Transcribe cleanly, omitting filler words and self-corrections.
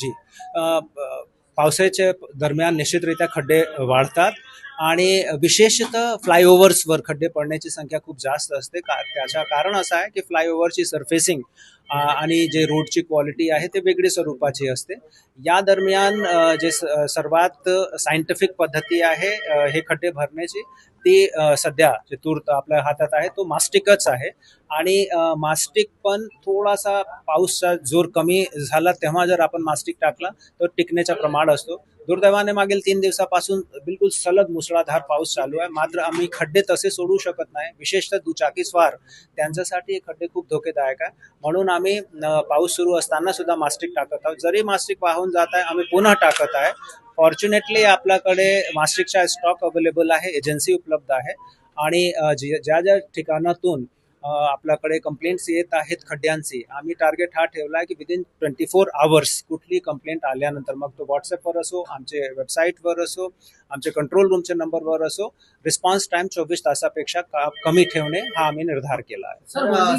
जी पावसाच्या दरम्यान निश्चितरित्या खड्डे वाढतात आणि विशेषतः फ्लायओव्हर्सवर खड्डे पडण्याची संख्या खूप जास्त असते. त्याचं कारण असं आहे की फ्लायओव्हरची सरफेसिंग आणि जे रोडची क्वालिटी आहे ते वेगळी स्वरूपाची असते. या दरम्यान जे सर्वात सायंटिफिक पद्धती आहे हे खड्डे भरण्याची ती सध्या जे तूर्त आपल्या हातात आहे तो मास्टिकच आहे. आणि मास्टिक पण थोडासा पाऊसचा जोर कमी झाला तेव्हा जर आपण मास्टिक टाकला तर टिकण्याचा प्रमाण असतो. दुर्दैवाने मागील 3 दिवसापासून बिलकुल सलग मुसळधार पाऊस चालू आहे. मात्र आम्ही खड्डे तसे सोडू शकत नाही. विशेषतः दुचाकीस्वार त्यांच्यासाठी हे खड्डे खूप धोकेदायक आहे. म्हणून आम्ही पाऊस सुरू असताना सुद्धा मास्टिक टाकत आहोत. जरी मास्टिक वाहून जात आहे आम्ही पुन्हा टाकत आहे. फॉर्च्युनेटली आपल्याकडे मास्टिकचा स्टॉक अवेलेबल आहे, एजन्सी उपलब्ध आहे. आणि ज्या ज्या ठिकाणातून आपल्याकडे कंप्लेंट्स येत आहेत खड्ड्यांची, आम्ही टार्गेट हा ठेवला आहे की विदिन 24 आवर्स कुठली कंप्लेंट आल्यानंतर मग तो व्हॉट्सअपवर असो, आमचे वेबसाईटवर असो, आमचे कंट्रोल रूमच्या नंबरवर असो, रिस्पॉन्स टाइम 24 तासापेक्षा कमी ठेवणे हा आम्ही निर्धार केला आहे.